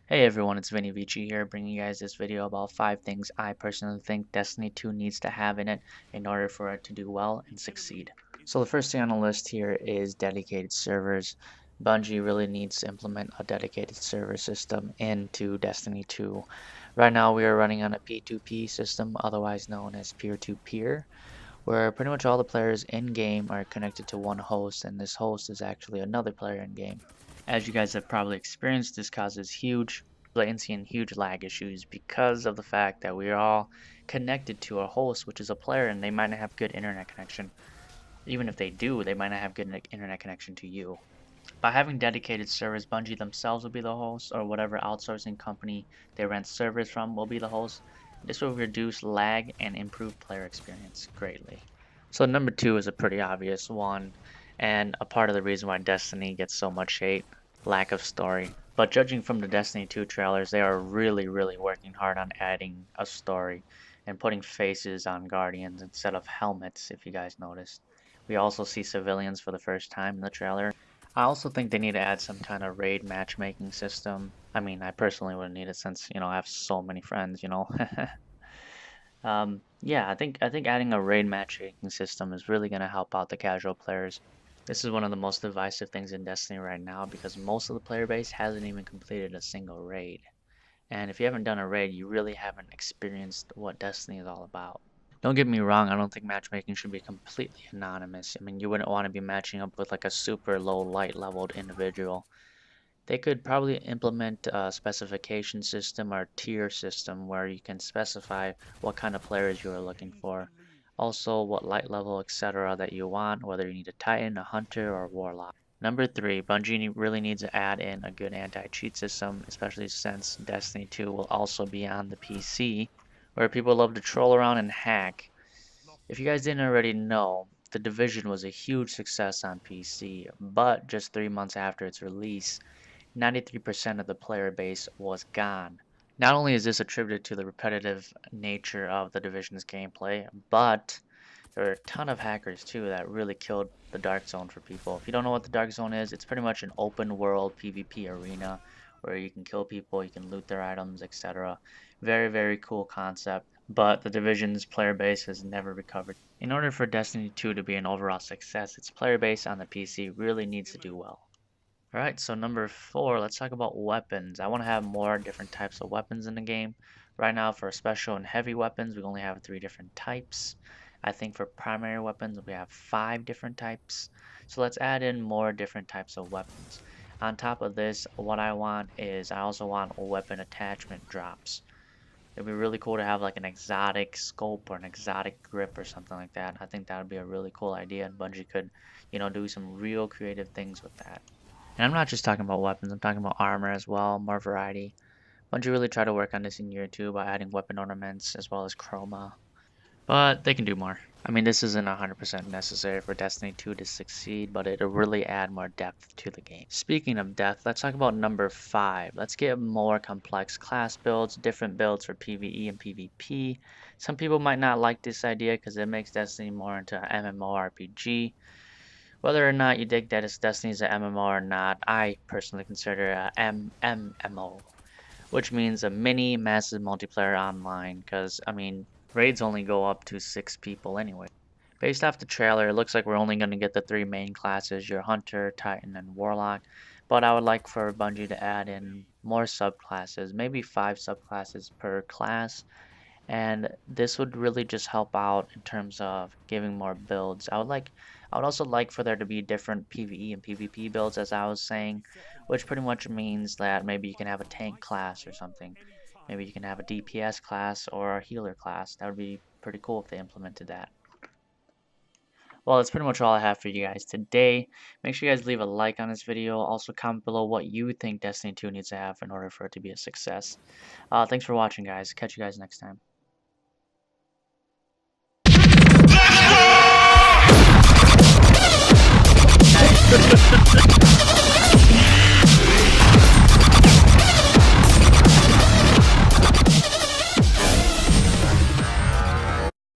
Hey everyone, it's Vinny Vici here, bringing you guys this video about 5 things I personally think Destiny 2 needs to have in it in order for it to do well and succeed. So the first thing on the list here is dedicated servers. Bungie really needs to implement a dedicated server system into Destiny 2. Right now we are running on a P2P system, otherwise known as peer-to-peer, where pretty much all the players in-game are connected to one host, and this host is actually another player in-game. As you guys have probably experienced, this causes huge latency and huge lag issues because of the fact that we are all connected to a host, which is a player, and they might not have good internet connection. Even if they do, they might not have good internet connection to you. By having dedicated servers, Bungie themselves will be the host, or whatever outsourcing company they rent servers from will be the host. This will reduce lag and improve player experience greatly. So number 2 is a pretty obvious one, and a part of the reason why Destiny gets so much hate, lack of story. But judging from the Destiny 2 trailers, they are really working hard on adding a story and putting faces on Guardians instead of helmets, if you guys noticed. We also see civilians for the first time in the trailer. I also think they need to add some kind of raid matchmaking system. I mean, I personally wouldn't need it since, I have so many friends. Yeah, I think adding a raid matchmaking system is really going to help out the casual players. This is one of the most divisive things in Destiny right now because most of the player base hasn't even completed a single raid. And if you haven't done a raid, you really haven't experienced what Destiny is all about. Don't get me wrong, I don't think matchmaking should be completely anonymous. I mean, you wouldn't want to be matching up with like a super low light leveled individual. They could probably implement a specification system or tier system where you can specify what kind of players you are looking for. Also, what light level, etc. that you want, whether you need a Titan, a Hunter, or a Warlock. Number 3, Bungie really needs to add in a good anti-cheat system, especially since Destiny 2 will also be on the PC, where people love to troll around and hack. If you guys didn't already know, The Division was a huge success on PC, but just 3 months after its release, 93% of the player base was gone. Not only is this attributed to the repetitive nature of The Division's gameplay, but there are a ton of hackers too that really killed the Dark Zone for people. If you don't know what the Dark Zone is, it's pretty much an open world PvP arena where you can kill people, you can loot their items, etc. Very cool concept, but the Division's player base has never recovered. In order for Destiny 2 to be an overall success, its player base on the PC really needs to do well. Alright, so number 4, let's talk about weapons. I want to have more different types of weapons in the game. Right now, for special and heavy weapons, we only have 3 different types. I think for primary weapons, we have 5 different types. So let's add in more different types of weapons. On top of this, what I want is I also want weapon attachment drops. It'd be really cool to have like an exotic scope or an exotic grip or something like that. I think that would be a really cool idea, and Bungie could, do some real creative things with that. And I'm not just talking about weapons, I'm talking about armor as well, more variety. Bungie really try to work on this in year 2 by adding weapon ornaments as well as chroma. But they can do more. I mean, this isn't 100% necessary for Destiny 2 to succeed, but it'll really add more depth to the game. Speaking of depth, let's talk about number 5. Let's get more complex class builds, different builds for PvE and PvP. Some people might not like this idea because it makes Destiny more into an MMORPG. Whether or not you dig that it's Destiny's an MMO or not, I personally consider it a MMO, which means a mini massive multiplayer online, because, I mean, raids only go up to 6 people anyway. Based off the trailer, it looks like we're only going to get the 3 main classes, your Hunter, Titan, and Warlock, but I would like for Bungie to add in more subclasses, maybe 5 subclasses per class, and this would really just help out in terms of giving more builds. I would also like for there to be different PvE and PvP builds, as I was saying, which pretty much means that maybe you can have a tank class or something. Maybe you can have a DPS class or a healer class. That would be pretty cool if they implemented that. Well, that's pretty much all I have for you guys today. Make sure you guys leave a like on this video. Also comment below what you think Destiny 2 needs to have in order for it to be a success. Thanks for watching, guys. Catch you guys next time.